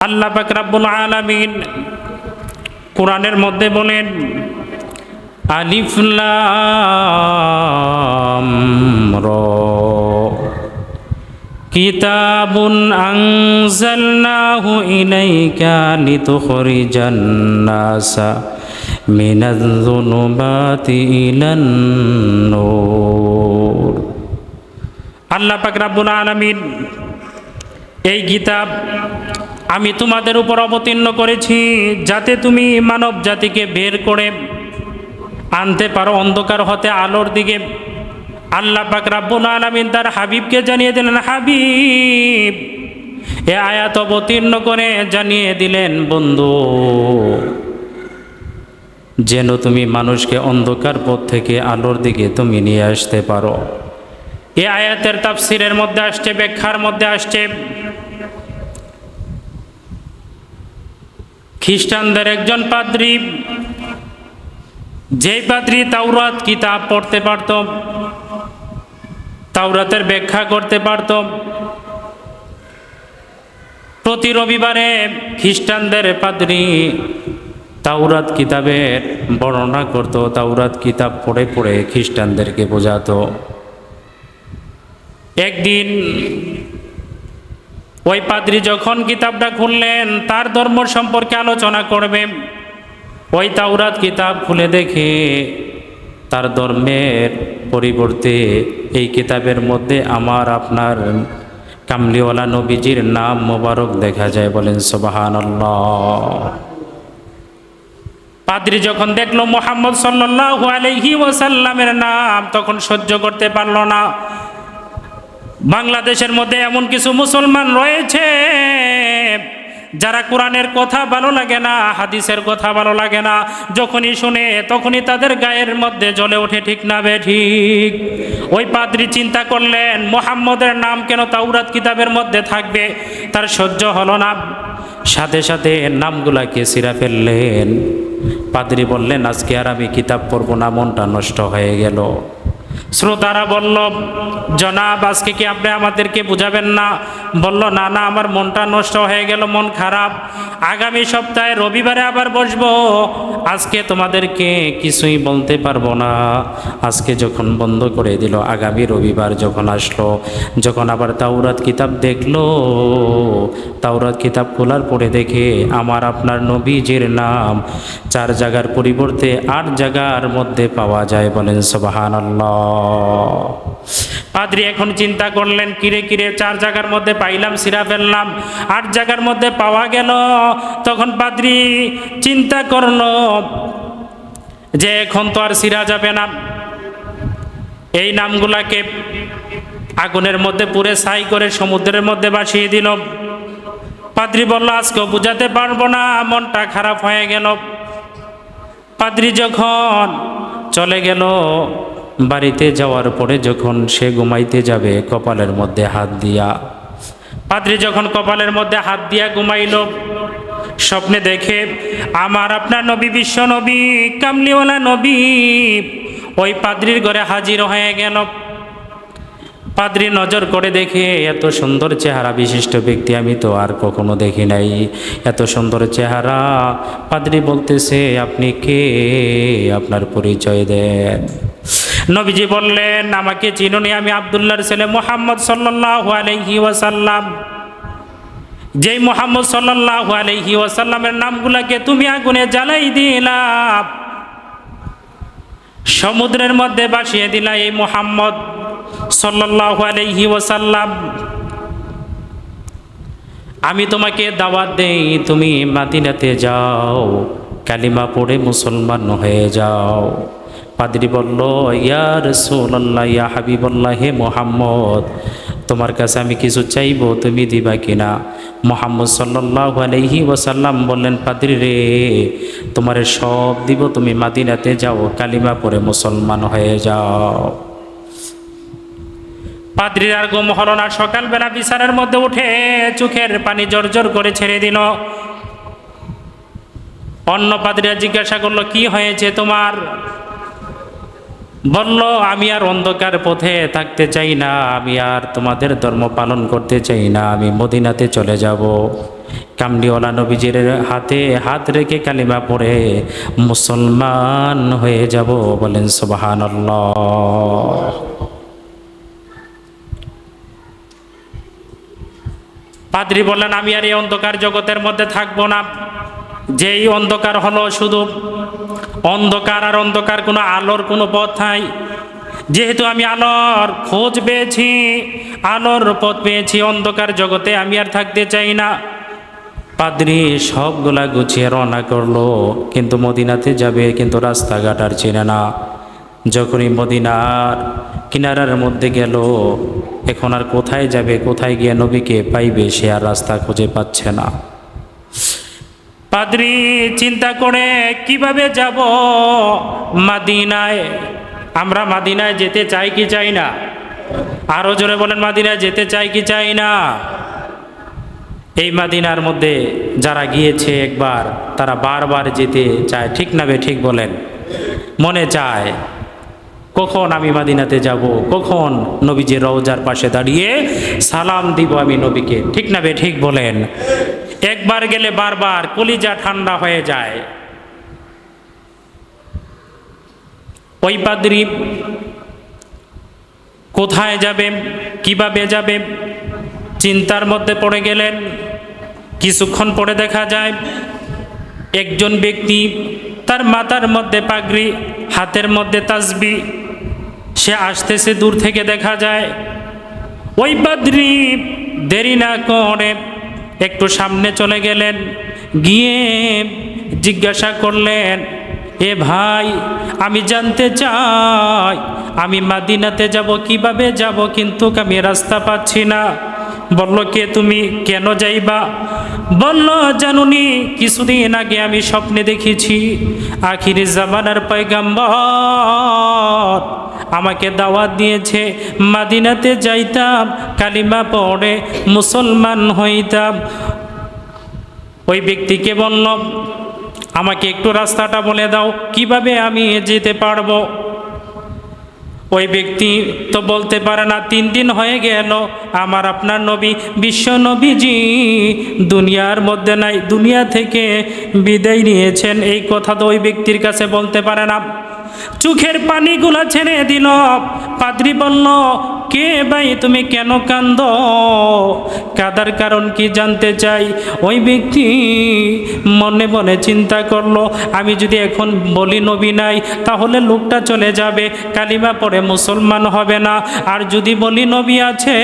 আল্লাহ পাক রব্বুল আলামিন কোরআনের মধ্যে বলেন, আলিফ লাম র কিতাবুন আনজালনাহু ইলাইকা লিতুখরিজান নাসা মিনাজ-যুনুবাতি ইলান নূর। আল্লাহ পাক রব্বুল আলামিন এই কিতাব আমি তোমাদের উপর অবতীর্ণ করেছি যাতে তুমি মানব জাতিকে বের করে আনতে পারো অন্ধকার হতে আলোর দিকে। আল্লাহ পাক রব্বুল আলামিন তার হাবিবকে জানিয়ে দিলেন, হাবিব এ আয়াত অবতীর্ণ করে জানিয়ে দিলেন, বন্ধু যেন তুমি মানুষকে অন্ধকার পথ থেকে আলোর দিকে তুমি নিয়ে আসতে পারো। এই আয়াতের তাফসিরের মধ্যে আসছে, ব্যাখ্যার মধ্যে আসছে, খ্রিস্টানদের একজন পাদ্রী, যেই পাদ্রী তাওরাত কিতাব পড়তে পারত, তাওরাতের ব্যাখ্যা করতে পারত, প্রতি রবিবারে খ্রিস্টানদের পাদ্রী তাওরাত কিতাবের বর্ণনা করত, তাওরাত কিতাব পড়ে পড়ে খ্রিস্টানদেরকে বোঝাতো। একদিন ওই পাদ্রী যখন কিতাবটা খুললেন তার ধর্ম সম্পর্কে আলোচনা করবে, ওই তাওরাত কিতাব খুলে দেখে তার ধর্মের পরিবর্তে এই কিতাবের মধ্যে আমার আপনার কামলিওয়ালা নবীজির নাম মোবারক দেখা যায়। বলেন সুবহানাল্লাহ। পাদ্রী যখন দেখলো মুহাম্মদ সাল্লাল্লাহু আলাইহি ওয়াসাল্লামের নাম, তখন সহ্য করতে পারল না। বাংলাদেশের মধ্যে এমন কিছু মুসলমান রয়েছে যারা কোরআনের কথা ভালো লাগে না, হাদিসের কথা ভালো লাগে না, যখনই শুনে তখনই তাদের গায়ের মধ্যে জ্বলে ওঠে, ঠিক না বে ঠিক? ওই পাদ্রী চিন্তা করলেন মুহাম্মদের নাম কেন তাওরাত কিতাবের মধ্যে থাকবে, তার সহ্য হলো না। সাথে সাথে নামগুলাকে ছিঁড়া ফেললেন। পাদ্রী বললেন, আজকে আর আমি কিতাব পড়বো না, মনটা নষ্ট হয়ে গেল। শ্রোতারা বলল, জনাব আজকে কি আপনি আমাদেরকে বুঝাবেন না? বলল, না না, আমার মনটা নষ্ট হয়ে গেল, মন খারাপ। আগামী সপ্তাহে রবিবারে আবার বসবো, আজকে তোমাদেরকে কিছুই বলতে পারবো না। আজকে যখন বন্ধ করে দিল, আগামী রবিবার যখন আসলো, যখন আবার তাওরাত কিতাব দেখলো, তাওরাত কিতাব খোলার পরে দেখে আমার আপনার নবীজির নাম 4 জায়গার পরিবর্তে 8 জায়গার মধ্যে পাওয়া যায়। বলেন সুবহানাল্লাহ। পাদ্রী এখন চিন্তা করলেন, কিরে কিরে 4 জায়গার মধ্যে পাইলাম, ছিঁড়া ফেললাম, 8 জায়গার মধ্যে পাওয়া গেল। তখন পাদ্রী চিন্তা করলো যে এখন তো আর ছিঁড়া যাবে না। এই নামগুলাকে আগুনের মধ্যে পুড়ে ছাই করে সমুদ্রের মধ্যে ভাসিয়ে দিল। পাদ্রী বলল, আজকেও বুঝাতে পারবো না, মনটা খারাপ হয়ে গেল। পাদ্রী যখন চলে গেল, বাড়িতে যাওয়ার পরে যখন সে ঘুমাইতে যাবে, কপালের মধ্যে হাত দিয়া, পাদ্রী যখন কপালের মধ্যে হাত দিয়া ঘুমাইল, স্বপ্নে দেখে আমার আপনার নবী, বিশ্ব নবী, কামলিওয়ালা নবী ওই পাদ্রীর ঘরে হাজির হয়ে গেল। পাদ্রী নজর করে দেখে এত সুন্দর চেহারা বিশিষ্ট ব্যক্তি আমি তো আর কখনো দেখি নাই, এত সুন্দর চেহারা। পাদ্রী বলতেছে, আপনি কে? আপনার পরিচয় দেন। নবীজি বললেন, আমাকে চিনোনি? আমি আব্দুল্লাহর ছেলে মুহাম্মদ সাল্লাল্লাহু আলাইহি ওয়াসাল্লাম। যেই মুহাম্মদ সাল্লাল্লাহু আলাইহি ওয়াসাল্লামের নামগুলাকে তুমি আগুনে জ্বালাই দিলা, সমুদ্রের মধ্যে ভাসিয়ে দিলা, এই মুহাম্মদ সাল্লাল্লাহু আলাইহি ওয়াসাল্লাম। আমি তোমাকে দাওয়াত দেই, তুমি মদিনাতে যাও, কালিমা পড়ে মুসলমান হয়ে যাও। পাদ্রী বলল, ইয়া রাসূলুল্লাহ, ইয়া হাবিবাল্লাহ, হে মুহাম্মদ, তোমার কাছে আমি কিছু চাইবো, তুমি দিবা কিনা? মুহাম্মদ সাল্লাল্লাহু আলাইহি ওয়াসাল্লাম বললেন, পাদ্রী রে, তোমারে সব দিব, তুমি মদিনাতে যাও, কালিমা পড়ে মুসলমান হয়ে যাও। পাদ্রীর আর ঘুম হলো না। সকালবেলা বিছানার মধ্যে উঠে চোখের পানি জর্জর করে ছেড়ে দিল। অন্য পাদ্রীরা জিজ্ঞাসা করলো, কি হয়েছে তোমার? বলল, আমি আর অন্ধকার পথে থাকতে চাই না, আমি আর তোমাদের ধর্ম পালন করতে চাই না, আমি মদিনাতে চলে যাব। কামলিওয়ালা নবীজির হাতে হাত রেখে কালিমা পড়ে মুসলমান হয়ে যাব। বলেন সুবহানাল্লাহ। পাদ্রী বললেন, আমি আর এই অন্ধকার জগতের মধ্যে থাকবো না। যেই অন্ধকার হলো শুধু অন্ধকার আর অন্ধকার, কোনো আলোর কোনো পথ নাই। যেহেতু আমি আলোর খোঁজ পেয়েছি, আলোর পথ পেয়েছি, অন্ধকার জগতে আমি আর থাকতে চাই না। পাদ্রী সবগুলা গুছিয়ে রওনা করলো, কিন্তু মদিনাতে যাবে, কিন্তু রাস্তাঘাট আর চেনে না। যখনই মদিনার কিনারার মধ্যে গেল, এখন আর কোথায় যাবে, কোথায় গিয়ে নবীকে পাইবে, সে আর রাস্তা খুঁজে পাচ্ছে না। পাদ্রী চিন্তা করে কিভাবে যাব মাদিনায়। আমরা মাদিনায় যেতে চাই কি চাই না? আরো জোরে বলেন, মাদিনায় যেতে চাই কি চাই না? এই মাদিনার মধ্যে যারা গিয়েছে একবার, তারা বারবার যেতে চায়, ঠিক না বে ঠিক বলেন? মনে চায় কখন আমি মাদিনাতে যাব, কখন নবীজির রওজার পাশে দাঁড়িয়ে সালাম দিব আমি নবীকে, ঠিক না বে ঠিক বলেন? একবার গেলে বারবার কলিজা ঠান্ডা হয়ে যায়। ওই পাদ্রী কোথায় যাবে, কিভাবে যাবে, চিন্তার মধ্যে পড়ে গেলেন। কিছুক্ষণ পরে দেখা যায় একজন ব্যক্তি, তার মাথার মধ্যে পাগড়ি, হাতের মধ্যে তাসবিহ, সে আসতেছে দূর থেকে দেখা যায়। ওই পাদ্রী দেরি না করে একটু সামনে চলে গেলেন, গিয়ে জিজ্ঞাসা করলেন, এ ভাই, আমি জানতে চাই আমি মাদিনাতে যাব, কিভাবে যাব, কিন্তু আমি রাস্তা পাচ্ছি না। বলল, কে তুমি, কেন যাইবা? বলল, জানুনি, কিছুদিন আগে আমি স্বপ্নে দেখেছি আখিরি জামানার পয়গাম্বর আমাকে দাওয়াত দিয়েছে, মাদিনাতে যাইতাম, কালিমা পড়ে মুসলমান হইতাম। ওই ব্যক্তিকে বলল, আমাকে একটু রাস্তাটা বলে দাও, কিভাবে আমি যেতে পারবো। ওই ব্যক্তি তো বলতে পারে না, 3 দিন হয়ে গেল আমার আপনার নবী, বিশ্ব নবীজি দুনিয়ার মধ্যে নাই, দুনিয়া থেকে বিদায় নিয়েছেন, এই কথা তো ওই ব্যক্তির কাছে বলতে পারে না। চোখের পানিগুলা ছেড়ে দিল। পাদ্রী বলল, কে ভাই তুমি, কেন কান্দ? কাদার কারণ কি জানতে চাই। ওই ব্যক্তি মনে মনে চিন্তা করলো, আমি যদি এখন বলি নবী নাই, তাহলে লোকটা চলে যাবে, কালিমা পড়ে মুসলমান হবে না। আর যদি বলি নবী আছে,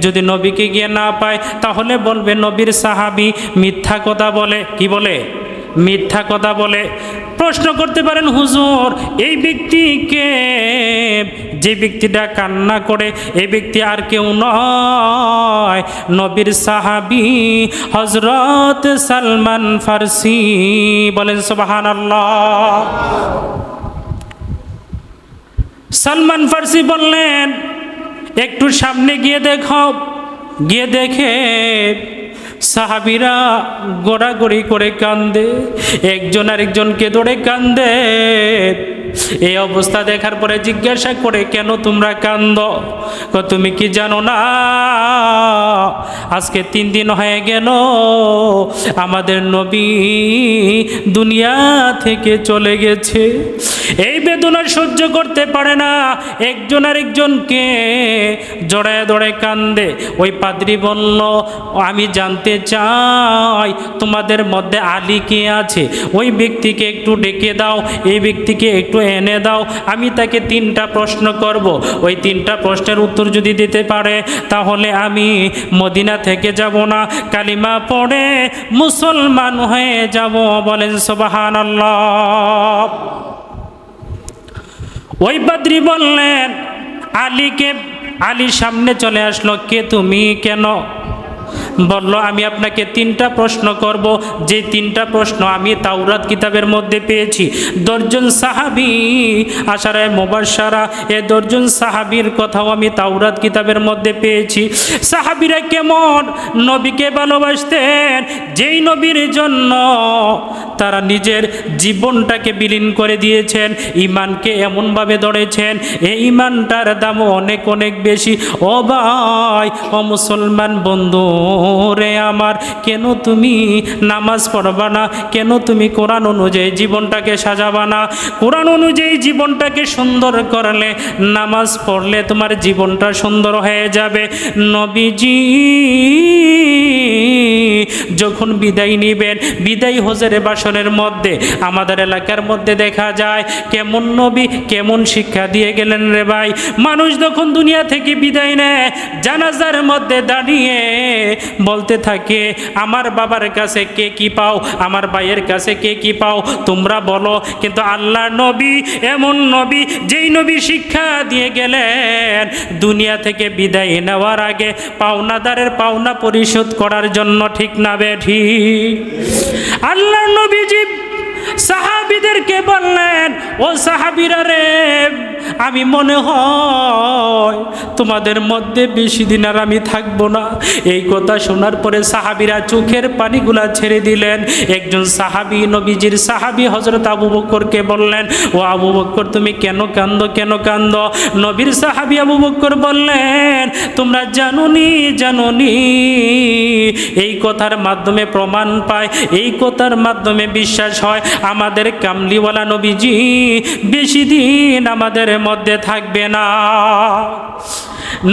যদি নবীকে গিয়ে না পায়, তাহলে বলবে নবীর সাহাবী মিথ্যা কথা বলে। কি বলে? মিথ্যা কথা বলে। প্রশ্ন করতে পারেন, হুজুর এই ব্যক্তিকে, যে ব্যক্তিটা কান্না করে, এই ব্যক্তি আর কেউ নয়, নবীর সাহাবী হযরত সালমান ফারসি। বলেন সুবহানাল্লাহ। সালমান ফারসি বললেন, একটু সামনে গিয়ে দেখো। গিয়ে দেখে সাহাবীরা গোড়াগড়ি করে কান্দে, একজন আরেকজনকে ধরে কান্দে। এই অবস্থা দেখার পরে জিজ্ঞাসা করে, কেন তোমরা কান্দো? তুমি কি জানো না, আজকে 3 দিন হয়ে গেল আমাদের নবী দুনিয়া থেকে চলে গেছে। এই বেদনা সহ্য করতে পারে না, একজন আরেকজনকে জড়ায় ধরে কান্দে। ওই পাদ্রী বলল, আমি জানতে চাই তোমাদের মধ্যে আলী কে আছে, ওই ব্যক্তিকে একটু ডেকে দাও, এই ব্যক্তিকে একটু এনে দাও, আমি তাকে 3টা প্রশ্ন করব। ওই 3টা প্রশ্নের উত্তর যদি দিতে পারে, তাহলে আমি মদিনা থেকে যাব না, কালিমা পড়ে মুসলমান হয়ে যাব। বলেন সুবহানাল্লাহ। ওই পাদ্রী বললেন আলীকে, আলী সামনে চলে আসলো, কে তুমি, কেন? বলল, আমি আপনাকে 3টা প্রশ্ন করব, যে 3টা প্রশ্ন আমি তাওরাত কিতাবের মধ্যে পেয়েছি। 10 জন সাহাবী আশারায়ে মুবাশশারা, এই 10 জন সাহাবীর কথাও আমি তাওরাত কিতাবের মধ্যে পেয়েছি। সাহাবীরা কেমন নবীকে ভালোবাসতেন, যেই নবীর জন্য তারা নিজের জীবনটাকে বিলীন করে দিয়েছেন, ইমানকে এমনভাবে ধরেছেন এই ইমানটার দামও অনেক অনেক বেশি। ও ভাই, ও মুসলমান বন্ধু রে আমার, কেন তুমি নামাজ পড়বা না? কেন তুমি কোরআন অনুযায়ী জীবনটাকে সাজাবা না? কোরআন অনুযায়ী জীবনটাকে সুন্দর করলে, নামাজ পড়লে তোমার জীবনটা সুন্দর হয়ে যাবে। নবীজি যখন বিদায় নিবেন, বিদায় হজের বাসনের মধ্যে আমাদের এলাকার মধ্যে দেখা যায় কেমন নবী কেমন শিক্ষা দিয়ে গেলেন রে ভাই। মানুষ যখন দুনিয়া থেকে বিদায় নেয়, জানাজার মধ্যে দাঁড়িয়ে বলতে থাকে, আমার বাবার কাছে কে কি পাও, আমার ভাইয়ের কাছে কে কি পাও, তোমরা বলো। কিন্তু আল্লাহর নবী এমন নবী, যেই নবী শিক্ষা দিয়ে গেলেন দুনিয়া থেকে বিদায় নেওয়ার আগে পাওনাদারের পাওনা পরিশোধ করার জন্য। ঠিক না বেঠি? আল্লাহর নবীজি সাহাবীদেরকে বললেন, ও সাহাবীরা রে, আমি মনে হয় তোমাদের মধ্যে বেশি দিন আর আমি থাকবো না। এই কথা শোনার পরে সাহাবীরা চোখের পানিগুলা ছেড়ে দিলেন। একজন সাহাবী, নবীজির সাহাবী হযরত আবু বকরকে বললেন, ও আবু বকর, তুমি কেন কান্দো, কেন কান্দো? নবীর সাহাবী আবু বকর বললেন, তোমরা জানোনি এই কথার মাধ্যমে প্রমাণ পায়, এই কথার মাধ্যমে বিশ্বাস হয় আমাদের কামলিওয়ালা নবীজি বেশি দিন আমাদের মধ্যে থাকবে না।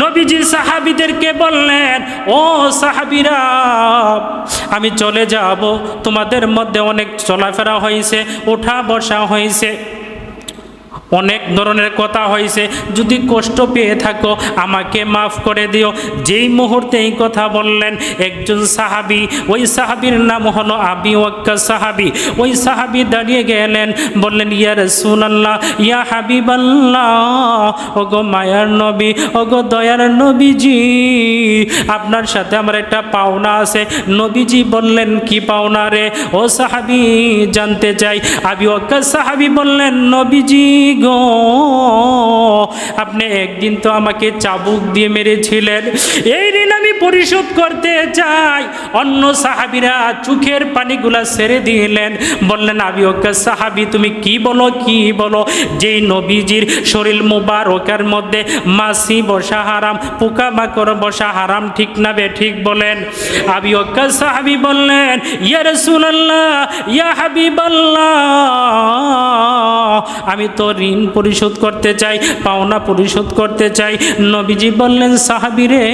নবীজি সাহাবীদেরকে বললেন, ও সাহাবীরা, আমি চলে যাব, তোমাদের মধ্যে অনেক চলাফেরা হয়েছে, ওঠা বসা হয়েছে, অনেক ধরনের কথা হয়েছে, যদি কষ্ট পেয়ে থাকো আমাকে মাফ করে দিও। যেই মুহূর্তে এই কথা বললেন, একজন সাহাবী, ওই সাহাবীর নাম হলো আবি ওয়াক্কাস সাহাবী, ওই সাহাবী দাঁড়িয়ে গেলেন, বললেন, ইয়া রাসূলুল্লাহ, ইয়া হাবিবাল্লাহ, ওগো মায়ার নবী, ওগো দয়ার নবীজি, আপনার সাথে আমার একটা পাওনা আছে। নবীজি বললেন, কি পাওনা রে? ও সাহাবী জানতে চাই। আবি ওয়াক্কাস সাহাবী বললেন, নবীজি গো, আপনি একদিন তো আমাকে চাবুক দিয়ে মেরেছিলেন, এই ঋণ আমি পরিশোধ করতে চাই। অন্য সাহাবীরা চোখের পানিগুলা ছেড়ে দিলেন, বললেন, আবি ওয়াক্কাস সাহাবী, তুমি কি বলো, কি বলো? যেই নবীজির শরীর মুবারকের মধ্যে মাছি বসা হারাম, পোকামাকড় বসা হারাম, ঠিক না বে ঠিক বলেন? আবি ওয়াক্কাস সাহাবী বললেন, ইয়া রাসূলুল্লাহ, ইয়া হাবিবাল্লাহ, আমি তো ঋণ পরিশোধ করতে চাই, পাওনা পরিশোধ করতে চাই। নবীজি বললেন, সাহাবী রে,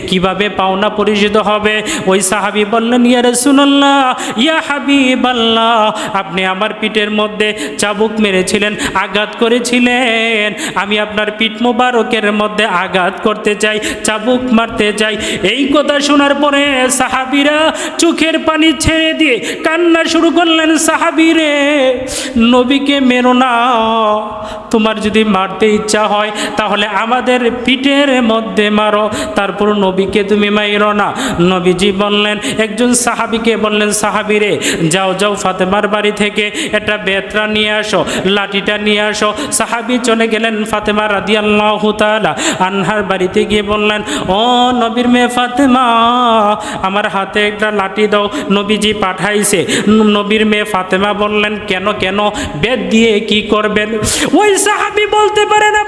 কিভাবে পাওনা পরিশোধ হবে? ওই সাহাবী বললেন, ইয়া রাসূলুল্লাহ, ইয়া হাবিবাল্লাহ, আপনি আমার পিঠের মধ্যে চাবুক মেরেছিলেন, আঘাত করেছিলেন, আমি আপনার পিঠ মোবারকের মধ্যে আঘাত করতে চাই, চাবুক মারতে চাই। এই কথা শোনার পরে সাহাবীরা চোখের পানি ছেড়ে দিয়ে কান্না শুরু করলেন। সাহাবী রে, নবীকে মেরো না, তোমার যদি মারতে ইচ্ছা হয় তাহলে আমাদের পিঠের মধ্যে মারো, তারপর নবীকে তুমি মাইরো না। নবীজি বললেন, একজন সাহাবীকে বললেন, সাহাবী রে, যাও যাও ফাতেমার বাড়ি থেকে একটা বেতরা নিয়ে আসো, লাঠিটা নিয়ে আসো। সাহাবী চলে গেলেন ফাতেমা রাদিয়াল্লাহু তাআলা আনহার বাড়িতে গিয়ে বললেন, ও নবীর মেয়ে ফাতেমা, আমার হাতে একটা লাঠি দাও, নবীজি পাঠাইছে। নবীর মেয়ে ফাতেমা বললেন, কেন কেন, বেত দিয়ে কি করবেন? ওই সাহাবী বলতে পারে না।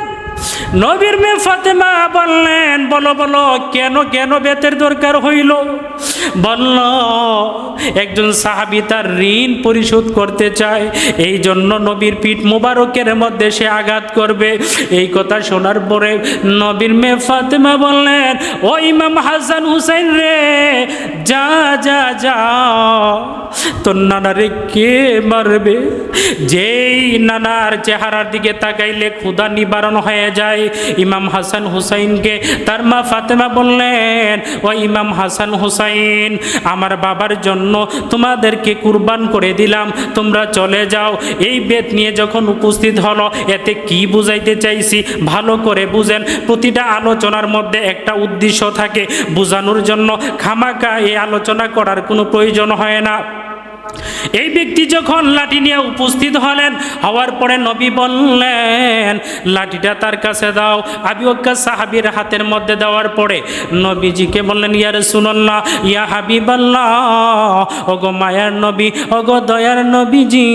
নবীর মেয়ে ফাতেমা বললেন, বলো বলো, কেন কেন বেতের দরকার হইল? বলল, একজন সাহাবী তার ঋণ পরিশোধ করতে চায়, এই জন্য নবীর পিঠ মুবারকের মধ্যে সে আঘাত করবে। এই কথা শোনার পরে নবীর মেয়ে ফাতেমা বললেন, ও ইমাম হাসান হুসাইন রে, যা যা যা, তোর নানারে কে মারবে? যেই নানার চেহারার দিকে তাকাইলে ক্ষুধা নিবারণ হয়ে যায়। ইমাম হাসান হুসাইনকে তার মা ফাতেমা বললেন, ও ইমাম হাসান হুসাইন, আমার বাবার জন্য তোমাদেরকে কুরবান করে দিলাম, তোমরা চলে যাও। এই বেত নিয়ে যখন উপস্থিত হলো, এতে কি বুঝাইতে চাইছি ভালো করে বুঝেন। প্রতিটা আলোচনার মধ্যে একটা উদ্দেশ্য থাকে, বোঝানোর জন্য খামাকা এই আলোচনা করার কোনো প্রয়োজন হয় না। এই ব্যক্তি যখন লাঠি নিয়ে উপস্থিত হলেন, হওয়ার পরে নবী বললেন লাঠিটা তার কাছে দাও। আবু ওয়াক্কাস সাহাবীর হাতের মধ্যে দেওয়ার পরে নবীজিকে বললেন ইয়া রাসূলুল্লাহ, ইয়া হাবিবাল্লাহ, ওগো মায়ার নবী, ওগো দয়ার নবীজি,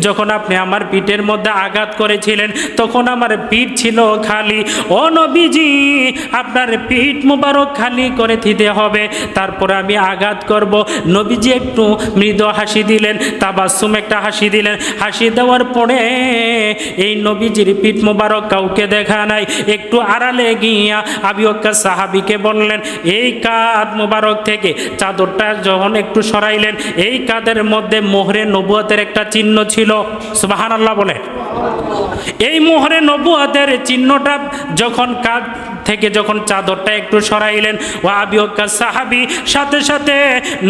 যখন আপনি আমার পিঠের মধ্যে আঘাত করেছিলেন তখন আমার পিঠ ছিল খালি। ও নবীজি, আপনার পিঠ মুবারক খালি করে দিতে হবে, তারপরে আমি আঘাত করব। নবীজি একটু মৃদু হাসি দিলেন, তাবাসসুম একটা হাসি দিলেন। হাসি দেওয়ার পরে এই নবীজির পিঠ মুবারক কাউকে দেখা নাই, একটু আড়ালে গিয়া আবু ওয়াক্কাস সাহাবীকে বললেন এই কাঁধ মুবারক থেকে চাদরটা যখন একটু সরাইলেন, এই কাঁধের মধ্যে মোহরে নবুয়তের একটা চিহ্ন ছিল। সুবহানাল্লাহ বলে। এই মোহরে নবুয়তের চিহ্নটা যখন কাঁধ থেকে যখন চাদরটা একটু সরাইলেন, ও আবু ওয়াক্কাস সাহাবী সাথে সাথে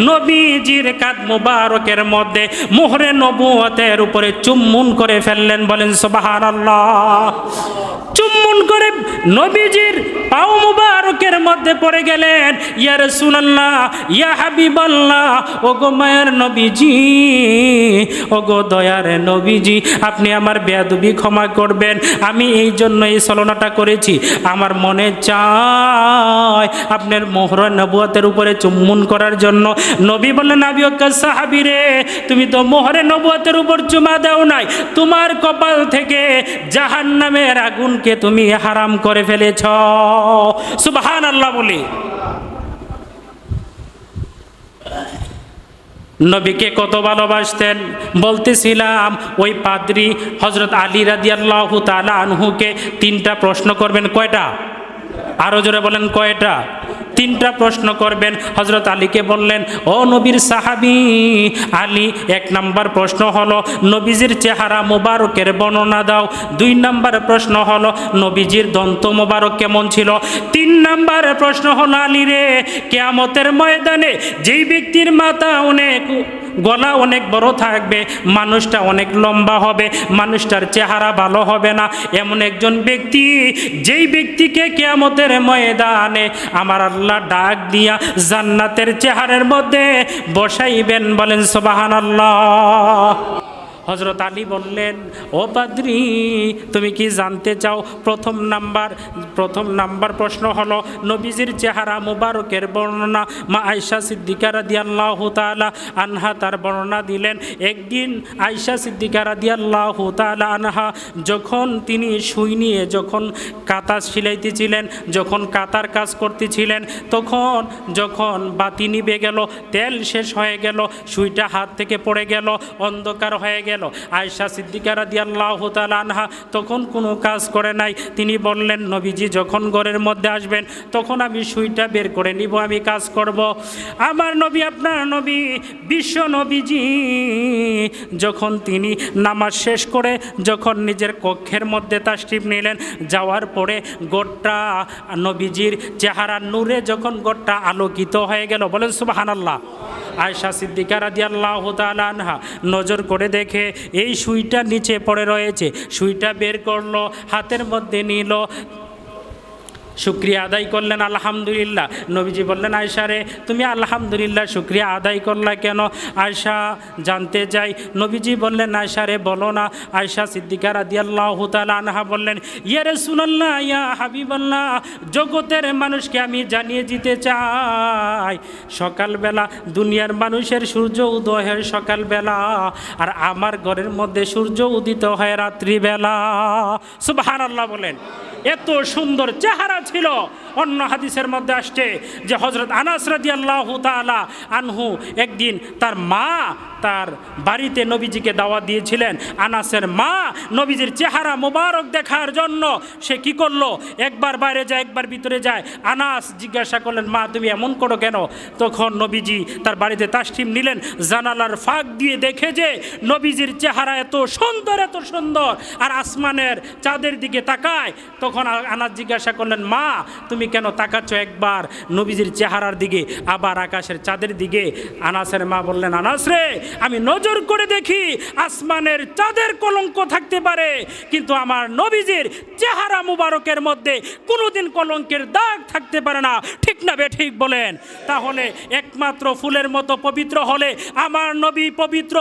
নবীজির কাঁধ মুবারকের মধ্যে মোহরে নবুয়তের উপরে চুম্বন করে ফেললেন। বলেন সুবহানাল্লাহ। চুম্বন করে নবীজির পাও মুবারকের মধ্যে পড়ে গেলেন। ইয়া রাসূলুল্লাহ, ইয়া হাবিবাল্লাহ, ওগো মায়ার নবীজি, ওগো দয়ার নবীজি, আপনি আমার বেয়াদবি ক্ষমা করবেন, আমি এই জন্য এই ছলনাটা করেছি। আমার মনে চায় আপনার মোহরে নবুয়তের উপরে চুম্বন করার জন্য। নবী বললেন আবু ওয়াক্কাস সাহাবী রে, তুমি তো মোহরে নবুয়তের উপর চুমা দাও নাই, তোমার কপাল থেকে জাহান্নামের আগুনকে তুমি হারাম করে ফেলেছ। সুবহানাল্লাহ বলি। নবীকে কত ভালোবাসতেন বলতেছিলাম। ওই পাদ্রী হযরত আলী রাদিয়াল্লাহু তাআলা আনহুকে 3টা প্রশ্ন করবেন। কয়টা? আরো জোরে বলেন কয়টা? 3টা প্রশ্ন করবেন। হযরত আলীকে বললেন ও নবীর সাহাবী আলী, 1 নাম্বার প্রশ্ন হলো নবীজির চেহারা মোবারকের বর্ণনা দাও। 2 নাম্বার প্রশ্ন হলো নবীজির দন্ত মোবারক কেমন ছিল। 3 নাম্বার প্রশ্ন হলো আলী রে, কিয়ামতের ময়দানে যেই ব্যক্তির মাথা অনেক, গলা অনেক বড় থাকবে, মানুষটা অনেক লম্বা হবে, মানুষটার চেহারা ভালো হবে না, এমন একজন ব্যক্তি, যেই ব্যক্তিকে কিয়ামতের ময়দানে আমার আল্লাহ ডাক দিয়া জান্নাতের চেহারার মধ্যে বসাইবেন। বলেন সুবহানাল্লাহ। হযরত আলী বললেন ও পাদ্রী, তুমি কি জানতে চাও? প্রথম নাম্বার প্রশ্ন হলো নবীজির চেহারা মুবারকের বর্ণনা। মা আয়েশা সিদ্দিকা রাদিয়াল্লাহু তাআলা আনহা তার বর্ণনা দিলেন। একদিন আয়েশা সিদ্দিকা রাদিয়াল্লাহু তাআলা আনহা যখন তিনি সুই নিয়ে যখন কাঁথা সিলাইতেছিলেন, যখন কাঁথার কাজ করতেছিলেন, তখন যখন বাতি নিভে গেল, তেল শেষ হয়ে গেল, সুইটা হাত থেকে পড়ে গেল, অন্ধকার হয়ে গেল। আয়েশা সিদ্দিকা রাদিয়াল্লাহু তাআলা আনহা তখন কোনো কাজ করে নাই। তিনি বললেন নবীজি যখন ঘরের মধ্যে আসবেন তখন আমি সুইটা বের করে নিব, আমি কাজ করব। আমার নবী, আপনার নবী, বিশ্ব নবীজি যখন তিনি নামাজ শেষ করে যখন নিজের কক্ষের মধ্যে তাশরিফ নিলেন, যাওয়ার পরে গোটা নবীজির চেহারার নূরে যখন গোটা আলোকিত হয়ে গেল। বলেন সুবহানাল্লাহ। আয়েশা সিদ্দিকা রাদিয়াল্লাহু তাআলা আনহা নজর করে দেখে এই সুইটা নিচে পড়ে রয়েছে, সুইটা বের করলো, হাতের মধ্যে নিল, শুকরিয়া আদায় করলেন আলহামদুলিল্লাহ। নবীজি বললেন আয়েশা রে, তুমি আলহামদুলিল্লাহ শুকরিয়া আদায় করলা কেন? আয়েশা জানতে চাই। নবীজি বললেন আয়েশা রে বলো না। আয়েশা সিদ্দিকা রাদিয়াল্লাহু তাআলা আনহা বললেন ইয়া রাসূলুল্লাহ, ইয়া হাবিবাল্লাহ, জগতের মানুষকে আমি জানিয়ে দিতে চাই, সকালবেলা দুনিয়ার মানুষের সূর্য উদয় হয় সকালবেলা, আর আমার ঘরের মধ্যে সূর্য উদিত হয় রাত্রিবেলা। সুবহানাল্লাহ বলেন। এত সুন্দর চেহারা ছিল। অন্য হাদিসের মধ্যে আসছে যে হযরত আনাস রাদিয়াল্লাহু তাআলা আনহু একদিন তার মা তার বাড়িতে নবীজিকে দাওয়াত দিয়েছিলেন। আনাসের মা নবীজির চেহারা মোবারক দেখার জন্য সে কি করলো, একবার বাইরে যায় একবার ভিতরে যায়। আনাস জিজ্ঞাসা করলেন মা তুমি এমন করো কেন? তখন নবীজি তার বাড়িতে তাশরিফ নিলেন, জানালার ফাঁক দিয়ে দেখে যে নবীজির চেহারা এত সুন্দর, এত সুন্দর, আর আসমানের চাঁদের দিকে তাকায়, তখন তখন আনাস জিজ্ঞাসা করলেন, মা তুমি কেন তাকাচ্ছ একবার নবীজির চেহারার দিকে আবার আকাশের চাঁদের দিকে? আনাসের মা বললেন, আনাস রে, আমি নজর করে দেখি আসমানের চাঁদের কলঙ্ক থাকতে পারে, কিন্তু আমার নবীজির চেহারা মুবারকের মধ্যে কোনোদিন কলঙ্কের দাগ থাকতে পারে না। ঠিক না বে ঠিক বলেন? তাহলে একমাত্র ফুলের মতো পবিত্র হলে আমার নবী পবিত্র,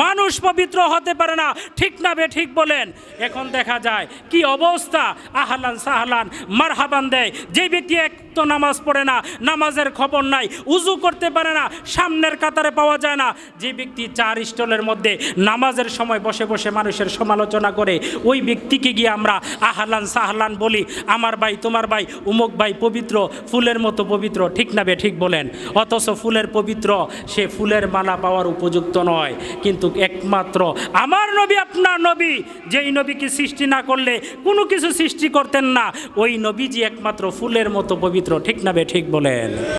মানুষ পবিত্র হতে পারে না। ঠিক না বে ঠিক বলেন? এখন দেখা যায় কি অবস্থা, আহলান সাহলান মারহাবান দেয়। যে ব্যক্তি এক তো নামাজ পড়ে না, নামাজের খবর নাই, উজু করতে পারে না, সামনের কাতারে পাওয়া যায় না, যে ব্যক্তি চার স্টলের মধ্যে নামাজের সময় বসে বসে মানুষের সমালোচনা করে, ওই ব্যক্তিকে গিয়ে আমরা আহলান সাহলান বলি, আমার ভাই তোমার ভাই উমুক ভাই পবিত্র, ফুলের মতো পবিত্র। ঠিক না বে ঠিক বলেন? অথচ ফুলের পবিত্র, সে ফুলের মালা পাওয়ার উপযুক্ত নয়। কিন্তু একমাত্র আমার নবী, আপনার নবী, যেই নবীকে সৃষ্টি না করলে কোনো কিছু সৃষ্টি করতেন না, ওই নবীজি একমাত্র ফুলের মতো পবিত্র। ঠিক না বে ঠিক বলেন?